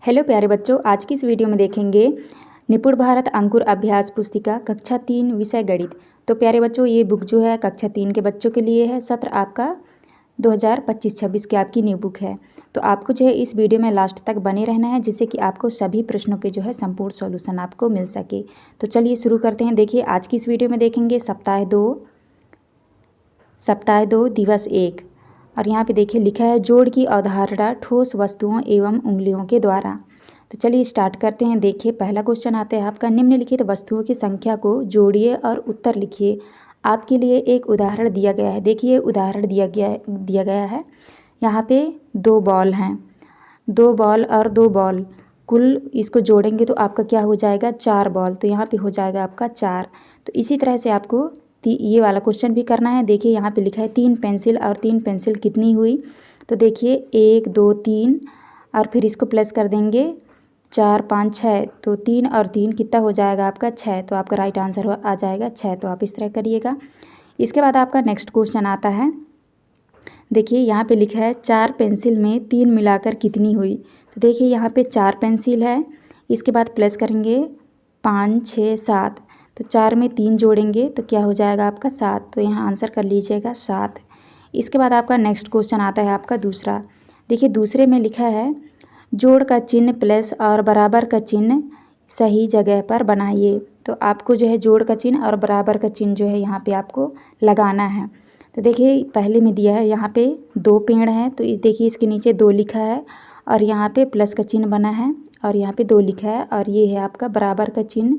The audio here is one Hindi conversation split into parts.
हेलो प्यारे बच्चों, आज की इस वीडियो में देखेंगे निपुण भारत अंकुर अभ्यास पुस्तिका कक्षा 3 विषय गणित। तो प्यारे बच्चों, ये बुक जो है कक्षा 3 के बच्चों के लिए है। सत्र आपका 2025-26 की आपकी न्यू बुक है। तो आपको जो है इस वीडियो में लास्ट तक बने रहना है, जिससे कि आपको सभी प्रश्नों के जो है संपूर्ण सॉल्यूशन आपको मिल सके। तो चलिए शुरू करते हैं। देखिए, आज की इस वीडियो में देखेंगे सप्ताह दो दिवस 1। और यहाँ पे देखिए लिखा है जोड़ की अवधारणा ठोस वस्तुओं एवं उंगलियों के द्वारा। तो चलिए स्टार्ट करते हैं। देखिए, पहला क्वेश्चन आता है आपका, निम्नलिखित वस्तुओं की संख्या को जोड़िए और उत्तर लिखिए। आपके लिए एक उदाहरण दिया गया है। देखिए, उदाहरण दिया गया है। यहाँ पे 2 बॉल हैं, 2 बॉल और 2 बॉल, कुल इसको जोड़ेंगे तो आपका क्या हो जाएगा, 4 बॉल। तो यहाँ पे हो जाएगा आपका 4। तो इसी तरह से आपको ये वाला क्वेश्चन भी करना है। देखिए, यहाँ पे लिखा है 3 पेंसिल और 3 पेंसिल कितनी हुई। तो देखिए 1 2 3 और फिर इसको प्लस कर देंगे 4 5 6। तो 3 और 3 कितना हो जाएगा आपका 6। तो आपका राइट आंसर आ जाएगा 6। तो आप इस तरह करिएगा। इसके बाद आपका नेक्स्ट क्वेश्चन आता है। देखिए, यहाँ पे लिखा है 4 पेंसिल में 3 मिलाकर कितनी हुई। तो देखिए, यहाँ पे 4 पेंसिल है, इसके बाद प्लस करेंगे 5 6 7। तो 4 में 3 जोड़ेंगे तो क्या हो जाएगा आपका 7। तो यहाँ आंसर कर लीजिएगा 7। इसके बाद आपका नेक्स्ट क्वेश्चन आता है आपका दूसरा। देखिए, दूसरे में लिखा है जोड़ का चिन्ह प्लस और बराबर का चिन्ह सही जगह पर बनाइए। तो आपको जो है जोड़ का चिन्ह और बराबर का चिन्ह जो है यहाँ पे आपको लगाना है। तो देखिए, पहले में दिया है यहाँ पे 2 पेड़ हैं, तो देखिए इसके नीचे 2 लिखा है और यहाँ पे प्लस का चिन्ह बना है और यहाँ पे 2 लिखा है और ये है आपका बराबर का चिन्ह।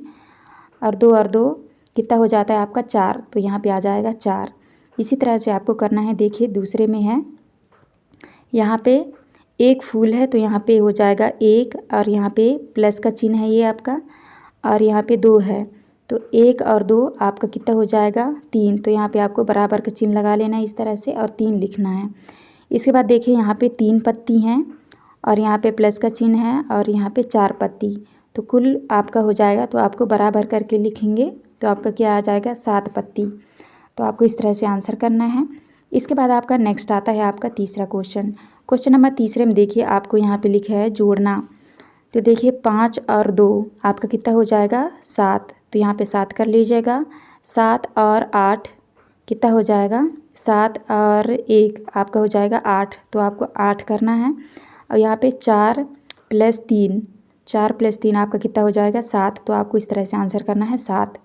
और 2 कितना हो जाता है आपका 4। तो यहाँ पे आ जाएगा 4। इसी तरह से आपको करना है। देखिए, दूसरे में है यहाँ पे 1 फूल है, तो यहाँ पे हो जाएगा 1 और यहाँ पे प्लस का चिन्ह है ये आपका, और यहाँ पे 2 है। तो 1 और 2 आपका कितना हो जाएगा 3। तो यहाँ पे आपको बराबर का चिन्ह लगा लेना है इस तरह से और 3 लिखना है। इसके बाद देखिए, यहाँ पे 3 पत्ती हैं और यहाँ पे प्लस का चिन्ह है और यहाँ पे 4 पत्ती। तो कुल आपका हो जाएगा, तो आपको बराबर करके लिखेंगे तो आपका क्या आ जाएगा 7 पत्ती। तो आपको इस तरह से आंसर करना है। इसके बाद आपका नेक्स्ट आता है आपका तीसरा क्वेश्चन। क्वेश्चन नंबर तीसरे में देखिए आपको यहाँ पे लिखा है जोड़ना। तो देखिए 5 और 2 आपका कितना हो जाएगा 7। तो यहाँ पे 7 कर लीजिएगा। 7 और 8 कितना हो जाएगा, 7 और 1 आपका हो जाएगा 8। तो आपको 8 करना है। और यहाँ पे 4 + 3, 4 + 3 आपका कितना हो जाएगा 7। तो आपको इस तरह से आंसर करना है 7।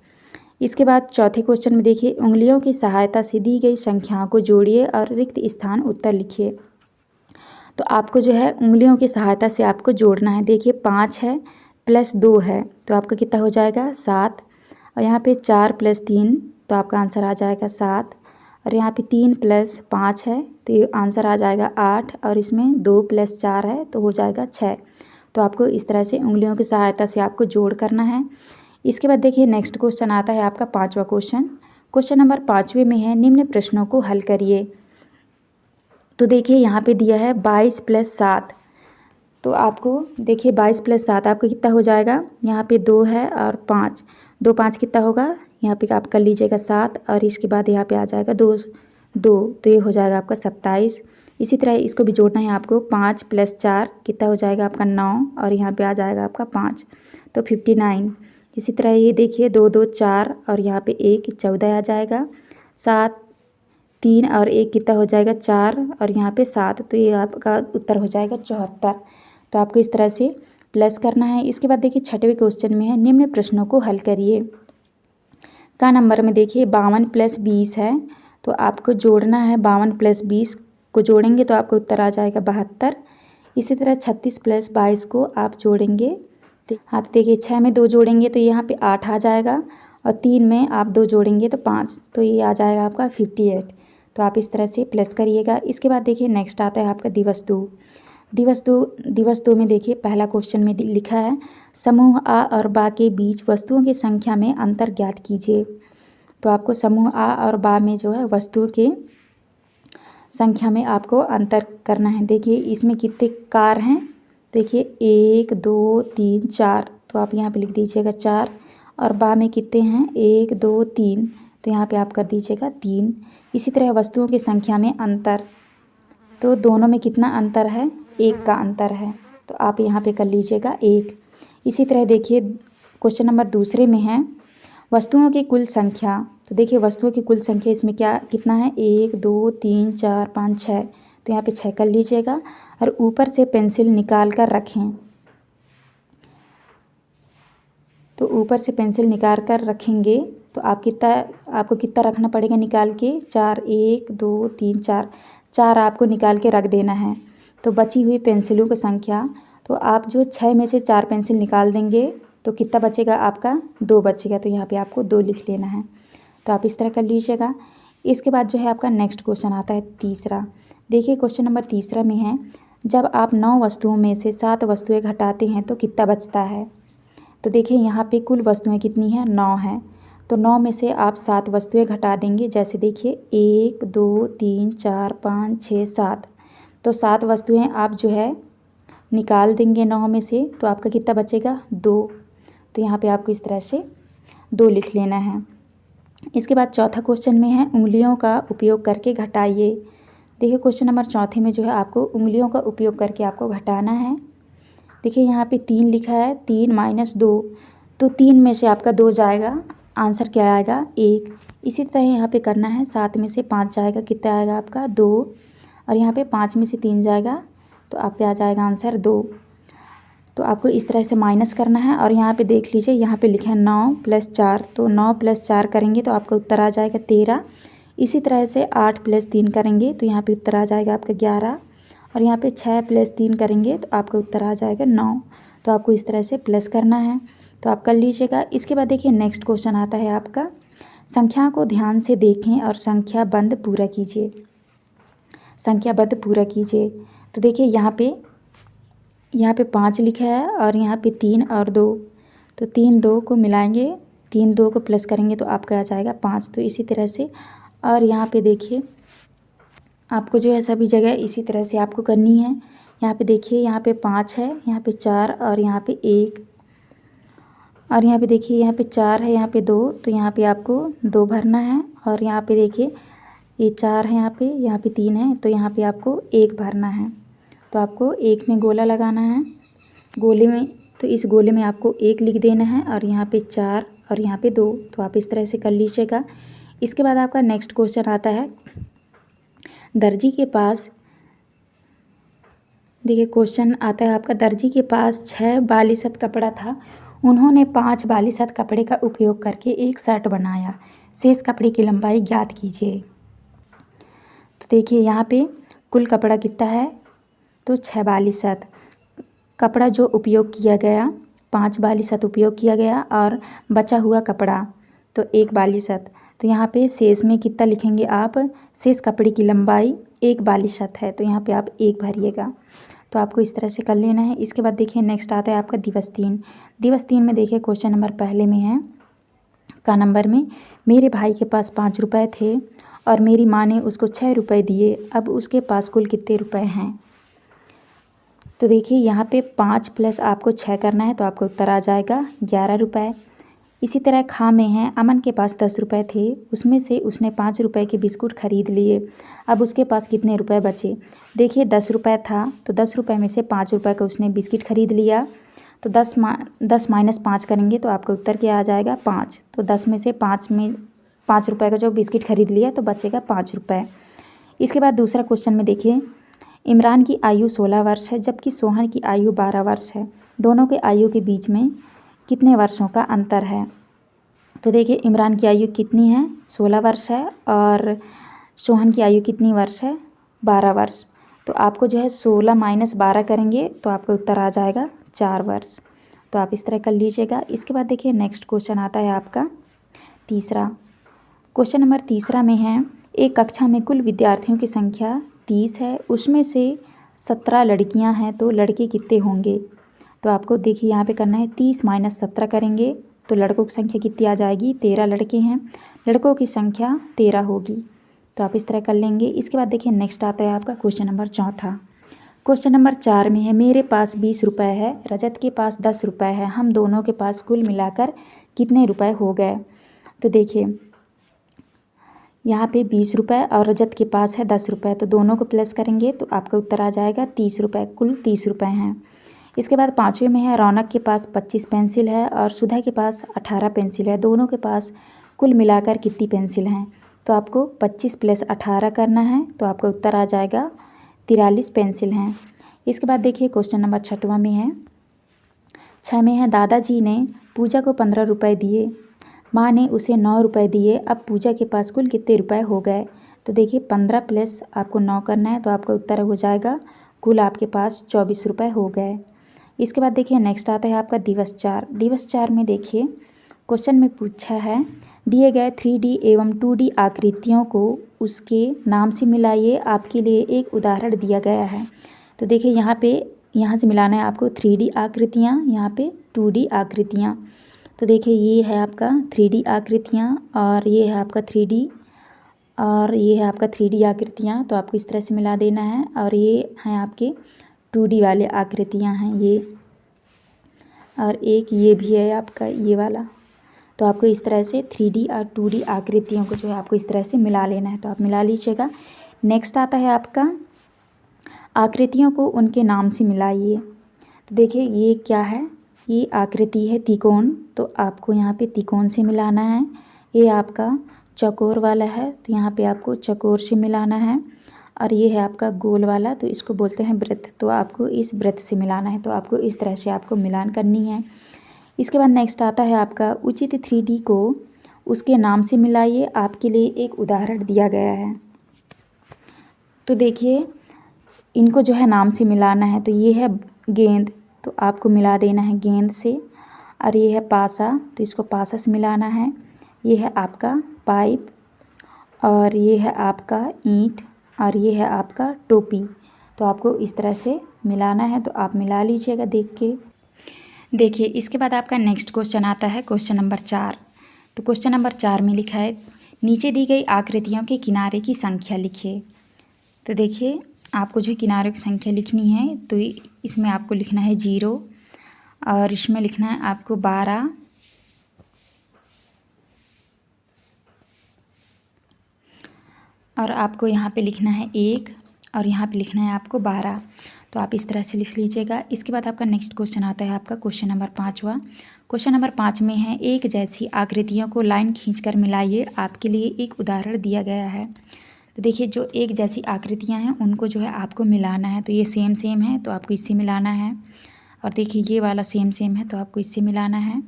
इसके बाद चौथे क्वेश्चन में देखिए, उंगलियों की सहायता से दी गई संख्याओं को जोड़िए और रिक्त स्थान उत्तर लिखिए। तो आपको जो है उंगलियों की सहायता से आपको जोड़ना है। देखिए 5 है + 2 है, तो आपका कितना हो जाएगा 7। और यहाँ पे 4 + 3, तो आपका आंसर आ जाएगा 7। और यहाँ पे 3 + 5 है, तो ये आंसर आ जाएगा 8। और इसमें 2 + 4 है, तो हो जाएगा 6। तो आपको इस तरह से उंगलियों की सहायता से आपको जोड़ करना है। इसके बाद देखिए नेक्स्ट क्वेश्चन आता है आपका पाँचवा क्वेश्चन। क्वेश्चन नंबर 5वें में है, निम्न प्रश्नों को हल करिए। तो देखिए यहाँ पे दिया है 22 + 7। तो आपको देखिए 22 + 7 आपका कितना हो जाएगा, यहाँ पे 2 है और 5, 2 5 कितना होगा, यहाँ पे आप कर लीजिएगा 7। और इसके बाद यहाँ पे आ जाएगा 2 2, तो ये हो जाएगा आपका 27। इसी तरह इसको भी जोड़ना है आपको। 5 + 4 कितना हो जाएगा आपका 9 और यहाँ पे आ जाएगा आपका 5, तो 59। इसी तरह ये देखिए 2 2 4 और यहाँ पे 1 14 आ जाएगा। 7 3 और 1 कितना हो जाएगा 4 और यहाँ पे 7, तो ये आपका उत्तर हो जाएगा 74। तो आपको इस तरह से प्लस करना है। इसके बाद देखिए 6वें क्वेश्चन में है, निम्न प्रश्नों को हल करिए। का नंबर में देखिए 52 + 20 है, तो आपको जोड़ना है। 52 + 20 को जोड़ेंगे तो आपको उत्तर आ जाएगा 72। इसी तरह 36 + 22 को आप जोड़ेंगे तो हाँ, तो देखिए 6 में 2 जोड़ेंगे तो यहाँ पे 8 आ जाएगा और 3 में आप 2 जोड़ेंगे तो 5, तो ये आ जाएगा आपका 58। तो आप इस तरह से प्लस करिएगा। इसके बाद देखिए नेक्स्ट आता है आपका दिवस 2। दिवस 2 में देखिए पहला क्वेश्चन में लिखा है, समूह आ और बा के बीच वस्तुओं की संख्या में अंतर ज्ञात कीजिए। तो आपको समूह आ और बा में जो है वस्तुओं के संख्या में आपको अंतर करना है। देखिए इसमें कितने कार हैं, देखिए 1 2 3 4, तो आप यहाँ पे लिख दीजिएगा 4। और बा में कितने हैं, 1 2 3, तो यहाँ पे आप कर दीजिएगा 3। इसी तरह वस्तुओं की संख्या में अंतर, तो दोनों में कितना अंतर है, 1 का अंतर है। तो आप यहाँ पे कर लीजिएगा 1। इसी तरह देखिए क्वेश्चन नंबर दूसरे में है वस्तुओं की कुल संख्या। तो देखिए वस्तुओं की कुल संख्या इसमें कितना है 1 2 3 4 5 6। तो यहाँ पे 6 कर लीजिएगा और ऊपर से पेंसिल निकाल कर रखें। तो ऊपर से पेंसिल निकाल कर रखेंगे तो आपको कितना रखना पड़ेगा निकाल के 4 1 2 3 4 4 आपको निकाल के रख देना है। तो बची हुई पेंसिलों की संख्या तो आप जो 6 में से 4 पेंसिल निकाल देंगे तो कितना बचेगा आपका 2 बचेगा। तो यहाँ पे आपको 2 लिख लेना है। तो आप इस तरह कर लीजिएगा। इसके बाद जो है आपका नेक्स्ट क्वेश्चन आता है तीसरा। देखिए क्वेश्चन नंबर तीसरा में है जब आप 9 वस्तुओं में से 7 वस्तुएं घटाते हैं तो कितना बचता है। तो देखिए यहाँ पे कुल वस्तुएं कितनी हैं 9 हैं। तो 9 में से आप 7 वस्तुएं घटा देंगे। जैसे देखिए 1 2 3 4 5 6 7। तो 7 वस्तुएं आप जो है निकाल देंगे 9 में से तो आपका कितना बचेगा 2। तो यहाँ पे आपको इस तरह से 2 लिख लेना है। इसके बाद चौथा क्वेश्चन में है उंगलियों का उपयोग करके घटाइए। देखिए क्वेश्चन नंबर चौथे में जो है आपको उंगलियों का उपयोग करके आपको घटाना है। देखिए यहाँ पे 3 लिखा है 3 - 2। तो 3 में से आपका 2 जाएगा, आंसर क्या आएगा 1। इसी तरह यहाँ पे करना है 7 में से 5 जाएगा, कितना आएगा आपका 2। और यहाँ पे 5 में से 3 जाएगा तो आपका आ जाएगा आंसर 2। तो आपको इस तरह से माइनस करना है। और यहाँ पे देख लीजिए यहाँ पे लिखा है 9 + 4। तो 9 + 4 करेंगे तो आपका उत्तर आ जाएगा 13। इसी तरह से 8 + 3 करेंगे तो यहाँ पे उत्तर आ जाएगा आपका 11। और यहाँ पे 6 + 3 करेंगे तो आपका उत्तर आ जाएगा 9। तो आपको इस तरह से प्लस करना है। तो आप कर लीजिएगा। इसके बाद देखिए नेक्स्ट क्वेश्चन आता है आपका संख्या को ध्यान से देखें और संख्या बंद पूरा कीजिए। संख्या बंद पूरा कीजिए। तो देखिए यहाँ पे 5 लिखा है और यहाँ पे 3 और 2। तो 3 2 को मिलाएंगे, 3 2 को प्लस करेंगे तो आपका आ जाएगा 5। तो इसी तरह से और यहाँ पे देखिए आपको जो है सभी जगह इसी तरह से आपको करनी है। यहाँ पे देखिए यहाँ पे 5 है, यहाँ पे 4 और यहाँ पे 1। और यहाँ पे देखिए यहाँ पे 4 है, यहाँ पे 2। तो यहाँ पे आपको 2 भरना है। और यहाँ पे देखिए ये 4 है, यहाँ पे 3 है। तो यहाँ पे आपको 1 भरना है। तो आपको 1 में गोला लगाना है। गोले में तो इस गोले में आपको 1 लिख देना है और यहाँ पे 4 और यहाँ पे 2। तो आप इस तरह से कर लीजिएगा। इसके बाद आपका नेक्स्ट क्वेश्चन आता है दर्जी के पास। देखिए क्वेश्चन आता है आपका दर्जी के पास 6 बालीसत कपड़ा था। उन्होंने 5 बालीसत कपड़े का उपयोग करके एक शर्ट बनाया। शेष कपड़े की लंबाई ज्ञात कीजिए। तो देखिए यहाँ पे कुल कपड़ा कितना है तो 6 बालीसत। कपड़ा जो उपयोग किया गया 5 बालीसत उपयोग किया गया और बचा हुआ कपड़ा तो 1 बालीसत। तो यहाँ पे शेष में कितना लिखेंगे आप, शेष कपड़े की लंबाई 1 बालीसत है। तो यहाँ पे आप 1 भरिएगा। तो आपको इस तरह से कर लेना है। इसके बाद देखिए नेक्स्ट आता है आपका दिवस 3। दिवस 3 में देखिए क्वेश्चन नंबर पहले में है का नंबर में मेरे भाई के पास 5 रुपये थे और मेरी माँ ने उसको 6 रुपये दिए। अब उसके पास कुल कितने रुपए हैं। तो देखिए यहाँ पे 5 + आपको 6 करना है तो आपको उत्तर आ जाएगा 11 रुपये। इसी तरह खा में है अमन के पास 10 रुपये थे, उसमें से उसने 5 रुपये के बिस्कुट खरीद लिए। अब उसके पास कितने रुपए बचे। देखिए 10 रुपये था तो 10 रुपये में से 5 रुपये का उसने बिस्किट खरीद लिया। तो 10 - 5 करेंगे तो आपका उत्तर क्या आ जाएगा 5। तो 10 में से 5 रुपये का जो बिस्किट खरीद लिया तो बचेगा 5 रुपये। इसके बाद दूसरा क्वेश्चन में देखिए इमरान की आयु 16 वर्ष है जबकि सोहन की आयु 12 वर्ष है। दोनों के आयु के बीच में कितने वर्षों का अंतर है। तो देखिए इमरान की आयु कितनी है 16 वर्ष है और सोहन की आयु कितनी वर्ष है 12 वर्ष। तो आपको जो है 16 - 12 करेंगे तो आपका उत्तर आ जाएगा 4 वर्ष। तो आप इस तरह कर लीजिएगा। इसके बाद देखिए नेक्स्ट क्वेश्चन आता है आपका तीसरा। क्वेश्चन नंबर तीसरा में है एक कक्षा में कुल विद्यार्थियों की संख्या 30 है, उसमें से 17 लड़कियां हैं तो लड़के कितने होंगे। तो आपको देखिए यहाँ पे करना है 30 - 17 करेंगे तो लड़कों की संख्या कितनी आ जाएगी 13 लड़के हैं, लड़कों की संख्या 13 होगी। तो आप इस तरह कर लेंगे। इसके बाद देखिए नेक्स्ट आता है आपका क्वेश्चन नंबर चौथा। क्वेश्चन नंबर 4 में है मेरे पास 20 रुपये है, रजत के पास 10 रुपये है, हम दोनों के पास कुल मिलाकर कितने रुपए हो गए। तो देखिए यहाँ पे 20 रुपये और रजत के पास है 10 रुपये। तो दोनों को प्लस करेंगे तो आपका उत्तर आ जाएगा 30 रुपये। कुल 30 रुपये हैं। इसके बाद पाँचवें में है रौनक के पास 25 पेंसिल है और सुधा के पास 18 पेंसिल है, दोनों के पास कुल मिलाकर कितनी पेंसिल हैं। तो आपको 25 + 18 करना है, तो आपका उत्तर आ जाएगा 43 पेंसिल हैं। इसके बाद देखिए क्वेश्चन नंबर 6वां में है, 6 में है दादाजी ने पूजा को 15 रुपये दिए, माँ ने उसे 9 रुपये दिए, अब पूजा के पास कुल कितने रुपए हो गए। तो देखिए 15 + आपको 9 करना है, तो आपका उत्तर हो जाएगा कुल आपके पास 24 रुपये हो गए। इसके बाद देखिए नेक्स्ट आता है आपका दिवस 4। दिवस 4 में देखिए क्वेश्चन में पूछा है दिए गए 3D एवं 2D आकृतियों को उसके नाम से मिलाइए, आपके लिए एक उदाहरण दिया गया है। तो देखिए यहाँ से मिलाना है आपको 3D आकृतियाँ, यहाँ पे 2D आकृतियाँ। तो देखिए ये है आपका 3D आकृतियाँ और ये है आपका 3D और ये है आपका 3D आकृतियाँ, तो आपको इस तरह से मिला देना है। और ये हैं आपके 2D वाले आकृतियाँ हैं ये, और एक ये भी है आपका ये वाला। तो आपको इस तरह से 3D और 2D आकृतियों को जो है आपको इस तरह से मिला लेना है, तो आप मिला लीजिएगा। नेक्स्ट आता है आपका आकृतियों को उनके नाम से मिलाइए। तो देखिए ये क्या है, ये आकृति है त्रिकोण, तो आपको यहाँ पे त्रिकोण से मिलाना है। ये आपका चौकोर वाला है, तो यहाँ पे आपको चौकोर से मिलाना है। और ये है आपका गोल वाला, तो इसको बोलते हैं वृत्त, तो आपको इस वृत्त से मिलाना है। तो आपको इस तरह से आपको मिलान करनी है। इसके बाद नेक्स्ट आता है आपका उचित 3D को उसके नाम से मिलाइए, आपके लिए एक उदाहरण दिया गया है। तो देखिए इनको जो है नाम से मिलाना है। तो ये है गेंद, तो आपको मिला देना है गेंद से। और ये है पासा, तो इसको पासा से मिलाना है। ये है आपका पाइप, और ये है आपका ईंट, और ये है आपका टोपी। तो आपको इस तरह से मिलाना है, तो आप मिला लीजिएगा देख के। देखिए इसके बाद आपका नेक्स्ट क्वेश्चन आता है क्वेश्चन नंबर 4। तो क्वेश्चन नंबर 4 में लिखा है नीचे दी गई आकृतियों के किनारे की संख्या लिखिए। तो देखिए आपको जो किनारों की संख्या लिखनी है, तो इसमें आपको लिखना है 0, और इसमें लिखना है आपको 12, और आपको यहाँ पे लिखना है 1, और यहाँ पे लिखना है आपको 12। तो आप इस तरह से लिख लीजिएगा। इसके बाद आपका नेक्स्ट क्वेश्चन आता है आपका क्वेश्चन नंबर 5वां। क्वेश्चन नंबर 5 में है एक जैसी आकृतियों को लाइन खींचकर मिलाइए, आपके लिए एक उदाहरण दिया गया है। तो देखिए जो एक जैसी आकृतियाँ हैं उनको जो है आपको मिलाना है। तो ये सेम है, तो आपको इससे मिलाना है। और देखिए ये वाला सेम है, तो आपको इससे मिलाना है,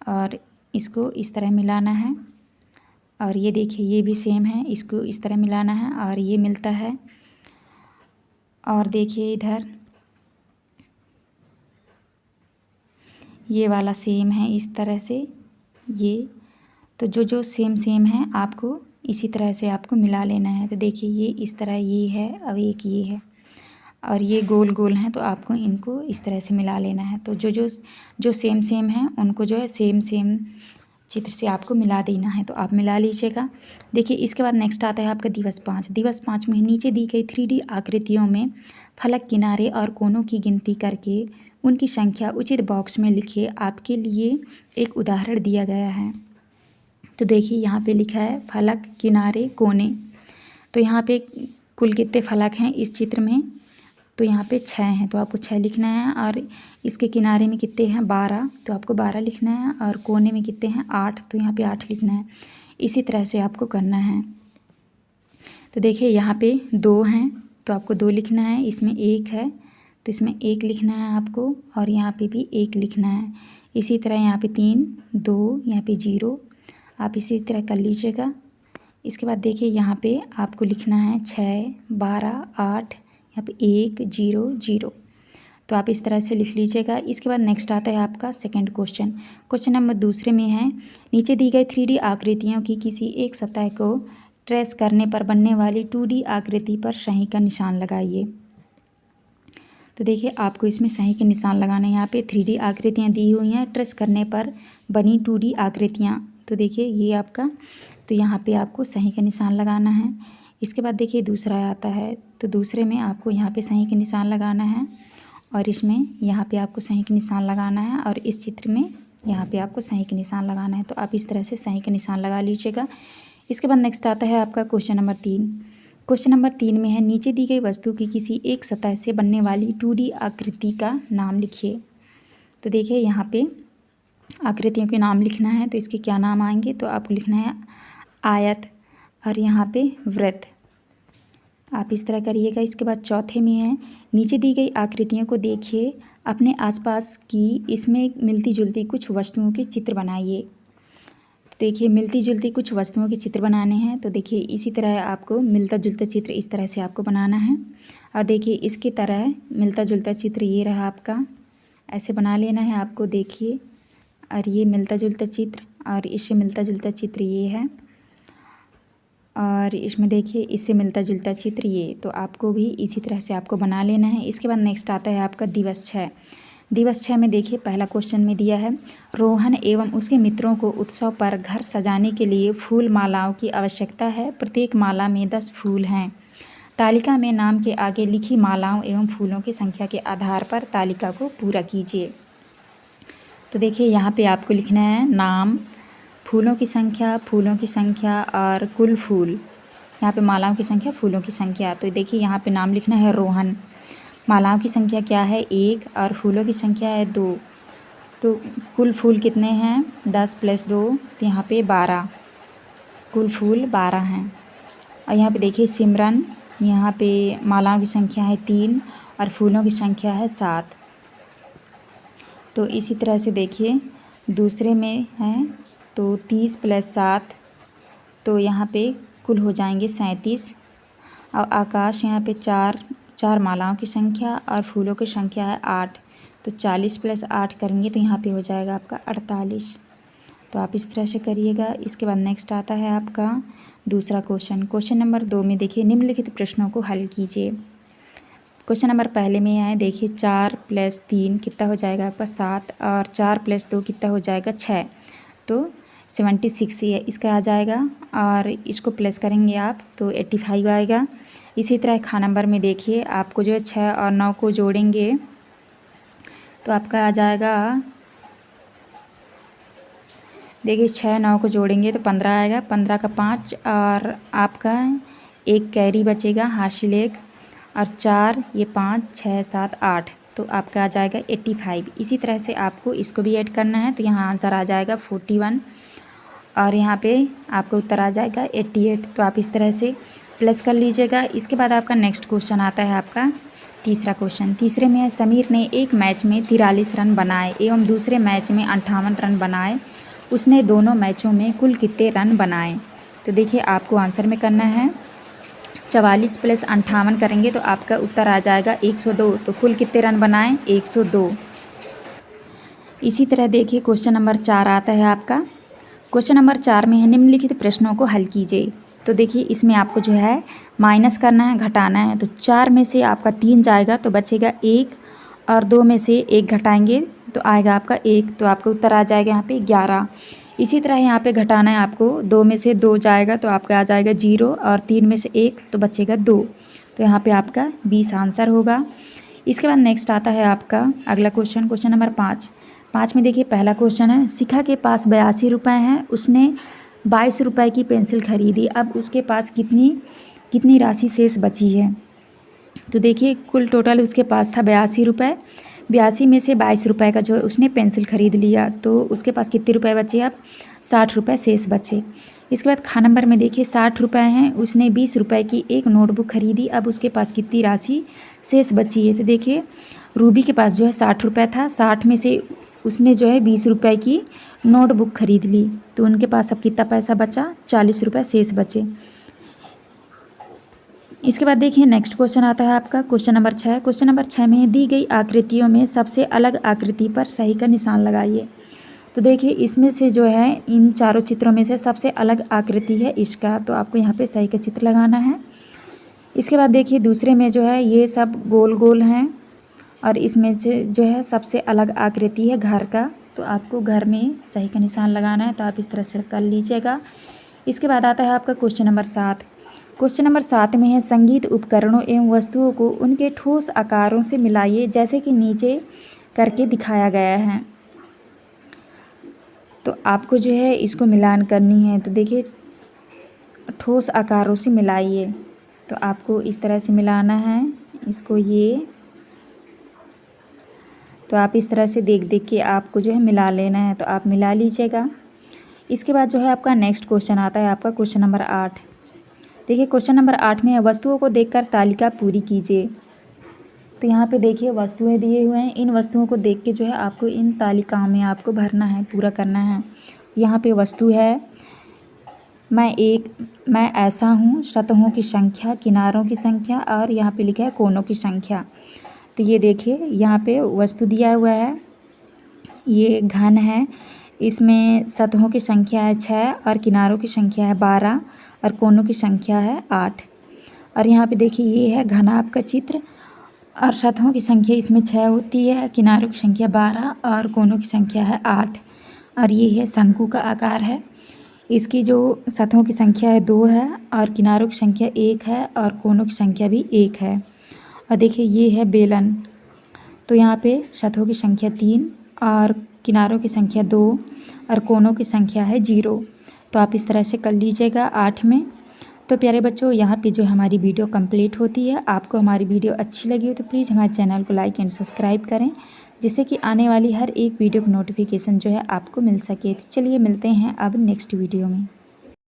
और इसको इस तरह मिलाना है। और ये देखिए ये भी सेम है, इसको इस तरह मिलाना है, और ये मिलता है। और देखिए इधर ये वाला सेम है इस तरह से ये। तो जो सेम है आपको इसी तरह से आपको मिला लेना है। तो देखिए ये इस तरह ये है, अब एक ये है, और ये गोल हैं, तो आपको इनको इस तरह से मिला लेना है। तो जो सेम हैं उनको जो है सेम चित्र से आपको मिला देना है, तो आप मिला लीजिएगा। देखिए इसके बाद नेक्स्ट आता है आपका दिवस 5। दिवस 5 में नीचे दी गई 3D आकृतियों में फलक, किनारे और कोनों की गिनती करके उनकी संख्या उचित बॉक्स में लिखिए, आपके लिए एक उदाहरण दिया गया है। तो देखिए यहाँ पे लिखा है फलक, किनारे, कोने। तो यहाँ पे कुल कितने फलक हैं इस चित्र में, तो यहाँ पे 6 हैं, तो आपको 6 लिखना है। और इसके किनारे में कितने हैं 12, तो आपको 12 लिखना है। और कोने में कितने हैं 8, तो यहाँ पे 8 लिखना है। इसी तरह से आपको करना है। तो देखिए यहाँ पे 2 हैं, तो आपको 2 लिखना है। इसमें 1 है, तो इसमें 1 लिखना है आपको, और यहाँ पे भी 1 लिखना है। इसी तरह यहाँ पे 3, 2, यहाँ पे 0, आप इसी तरह कर लीजिएगा। इसके बाद देखिए यहाँ पे आपको लिखना है 6, 12, 8, यहाँ पे 1, 0, 0, तो आप इस तरह से लिख लीजिएगा। इसके बाद नेक्स्ट आता है आपका सेकंड क्वेश्चन। क्वेश्चन नंबर दूसरे में है नीचे दी गई 3D आकृतियों की किसी एक सतह को ट्रेस करने पर बनने वाली 2D आकृति पर सही का निशान लगाइए। तो देखिए आपको इसमें सही के निशान लगाना है। यहाँ पे 3D आकृतियाँ दी हुई हैं, ट्रेस करने पर बनी 2D आकृतियाँ। तो देखिए ये आपका, तो यहाँ पे आपको सही का निशान लगाना है। इसके बाद देखिए दूसरा आता है, तो दूसरे में आपको यहाँ पे सही के निशान लगाना है, और इसमें यहाँ पे आपको सही के निशान लगाना है, और इस चित्र में यहाँ पे आपको सही के निशान लगाना है। तो आप इस तरह से सही का निशान लगा लीजिएगा। इसके बाद नेक्स्ट आता है आपका क्वेश्चन नंबर 3। क्वेश्चन नंबर 3 में है नीचे दी गई वस्तु की किसी एक सतह से बनने वाली 2D आकृति का नाम लिखिए। तो देखिए यहाँ पे आकृतियों के नाम लिखना है, तो इसके क्या नाम आएंगे, तो आपको लिखना है आयत और यहाँ पे वृत्त। आप इस तरह करिएगा। इसके बाद चौथे में है नीचे दी गई आकृतियों को देखिए, अपने आसपास की इसमें मिलती जुलती कुछ वस्तुओं के चित्र बनाइए। तो देखिए मिलती जुलती कुछ वस्तुओं के चित्र बनाने हैं, तो देखिए इसी तरह आपको मिलता जुलता चित्र इस तरह से आपको बनाना है। और देखिए इसकी तरह मिलता जुलता चित्र ये रहा आपका, ऐसे बना लेना है आपको। देखिए और ये मिलता जुलता चित्र और इससे मिलता जुलता चित्र ये है, और इसमें देखिए इससे मिलता जुलता चित्र ये, तो आपको भी इसी तरह से आपको बना लेना है। इसके बाद नेक्स्ट आता है आपका दिवस 6। दिवस 6 में देखिए पहला क्वेश्चन में दिया है रोहन एवं उसके मित्रों को उत्सव पर घर सजाने के लिए फूल मालाओं की आवश्यकता है। प्रत्येक माला में 10 फूल हैं। तालिका में नाम के आगे लिखी मालाओं एवं फूलों की संख्या के आधार पर तालिका को पूरा कीजिए। तो देखिए यहाँ पे आपको लिखना है नाम, फूलों की संख्या और कुल फूल। यहाँ पे मालाओं की संख्या, फूलों की संख्या। तो देखिए यहाँ पे नाम लिखना है रोहन, मालाओं की संख्या क्या है 1 और फूलों की संख्या है 2। तो कुल फूल कितने हैं 10 + 2, तो यहाँ पे 12, कुल फूल 12 हैं। और यहाँ पे देखिए सिमरन, यहाँ पे मालाओं की संख्या है 3 और फूलों की संख्या है 7। तो इसी तरह से देखिए दूसरे में है तो 30 + 7, तो यहाँ पे कुल हो जाएंगे 37। और आकाश यहाँ पे 4 मालाओं की संख्या और फूलों की संख्या है 8, तो 40 + 8 करेंगे तो यहाँ पे हो जाएगा आपका 48। तो आप इस तरह से करिएगा। इसके बाद नेक्स्ट आता है आपका दूसरा क्वेश्चन। क्वेश्चन नंबर 2 में देखिए निम्नलिखित प्रश्नों को हल कीजिए। क्वेश्चन नंबर पहले में है देखिए 4 + 3 कितना हो जाएगा आपका 7, और 4 + 2 कितना हो जाएगा 6, तो 76 ये इसका आ जाएगा। और इसको प्लस करेंगे आप तो 85 आएगा। इसी तरह खा नंबर में देखिए आपको जो है 6 और 9 को जोड़ेंगे तो आपका आ जाएगा, देखिए 6 9 को जोड़ेंगे तो 15 आएगा, 15 का 5 और आपका एक कैरी बचेगा हासिल एक, और 4 ये 5 6 7 8, तो आपका आ जाएगा 85। इसी तरह से आपको इसको भी ऐड करना है, तो यहाँ आंसर आ जाएगा 41 और यहाँ पे आपका उत्तर आ जाएगा 88। तो आप इस तरह से प्लस कर लीजिएगा। इसके बाद आपका नेक्स्ट क्वेश्चन आता है आपका तीसरा क्वेश्चन। तीसरे में है समीर ने एक मैच में 43 रन बनाए एवं दूसरे मैच में 58 रन बनाए। उसने दोनों मैचों में कुल कितने रन बनाए। तो देखिए आपको आंसर में करना है 44 + 58 करेंगे तो आपका उत्तर आ जाएगा 102। तो कुल कितने रन बनाए 102। इसी तरह देखिए क्वेश्चन नंबर 4 आता है आपका। क्वेश्चन नंबर 4 में है निम्नलिखित प्रश्नों को हल कीजिए। तो देखिए इसमें आपको जो है माइनस करना है, घटाना है। तो 4 में से आपका 3 जाएगा तो बचेगा 1, और 2 में से 1 घटाएंगे तो आएगा आपका 1, तो आपका उत्तर आ जाएगा यहाँ पे 11। इसी तरह यहाँ पे घटाना है आपको, 2 में से 2 जाएगा तो आपका आ जाएगा 0, और 3 में से 1 तो बचेगा 2, तो यहाँ पे आपका 20 आंसर होगा। इसके बाद नेक्स्ट आता है आपका अगला क्वेश्चन, क्वेश्चन नंबर 5 में देखिए पहला क्वेश्चन है शिखा के पास 82 रुपये हैं, उसने 22 रुपये की पेंसिल खरीदी, अब उसके पास कितनी राशि शेष बची है। तो देखिए कुल टोटल उसके पास था 82 रुपये, 82 में से 22 रुपये का जो है उसने पेंसिल खरीद लिया, तो उसके पास कितने रुपए बचे, अब 60 रुपये शेष बचे। इसके बाद खा नंबर में देखिए 60 रुपये हैं, उसने 20 रुपये की एक नोटबुक खरीदी, अब उसके पास कितनी राशि शेष बची है। तो देखिए रूबी के पास जो है 60 रुपये था, 60 में से उसने जो है 20 रुपये की नोटबुक खरीद ली, तो उनके पास अब कितना पैसा बचा 40 रुपये शेष बचे। इसके बाद देखिए नेक्स्ट क्वेश्चन आता है आपका क्वेश्चन नंबर 6। क्वेश्चन नंबर 6 में दी गई आकृतियों में सबसे अलग आकृति पर सही का निशान लगाइए। तो देखिए इसमें से जो है इन चारों चित्रों में से सबसे अलग आकृति है इसका, तो आपको यहाँ पे सही का चित्र लगाना है। इसके बाद देखिए दूसरे में जो है ये सब गोल गोल हैं, और इसमें से जो है सबसे अलग आकृति है घर का, तो आपको घर में सही का निशान लगाना है, तो आप इस तरह से कर लीजिएगा। इसके बाद आता है आपका क्वेश्चन नंबर 7। क्वेश्चन नंबर 7 में है संगीत उपकरणों एवं वस्तुओं को उनके ठोस आकारों से मिलाइए जैसे कि नीचे करके दिखाया गया है। तो आपको जो है इसको मिलान करनी है, तो देखिए ठोस आकारों से मिलाइए, तो आपको इस तरह से मिलाना है इसको, ये तो आप इस तरह से देख देख के आपको जो है मिला लेना है, तो आप मिला लीजिएगा। इसके बाद जो है आपका नेक्स्ट क्वेश्चन आता है आपका क्वेश्चन नंबर 8। देखिए क्वेश्चन नंबर 8 में वस्तुओं को देखकर तालिका पूरी कीजिए। तो यहाँ पे देखिए वस्तुएं दिए हुए हैं, इन वस्तुओं को देख के जो है आपको इन तालिकाओं में आपको भरना है, पूरा करना है। यहाँ पे वस्तु है मैं ऐसा हूँ, सतहों की संख्या, किनारों की संख्या, और यहाँ पे लिखा है कोनों की संख्या। तो ये देखिए यहाँ पे वस्तु दिया हुआ है, ये घन है, इसमें सतहों की संख्या है 6 और किनारों की संख्या है 12 और कोनों की संख्या है 8। और यहाँ पे देखिए ये है घनाभ का चित्र और सतहों की संख्या इसमें 6 होती है, किनारों की संख्या 12 और कोनों की संख्या है 8। और ये है शंकु का आकार है, इसकी जो सतहों की संख्या है 2 है और किनारों की संख्या 1 है और कोनों की संख्या भी 1 है। और देखिए ये है बेलन, तो यहाँ पे सतहों की संख्या 3 और किनारों की संख्या 2 और कोनों की संख्या है 0। तो आप इस तरह से कर लीजिएगा 8 में। तो प्यारे बच्चों यहाँ पे जो हमारी वीडियो कंप्लीट होती है, आपको हमारी वीडियो अच्छी लगी हो तो प्लीज़ हमारे चैनल को लाइक एंड सब्सक्राइब करें, जिससे कि आने वाली हर एक वीडियो की नोटिफिकेशन जो है आपको मिल सके। तो चलिए मिलते हैं अब नेक्स्ट वीडियो में।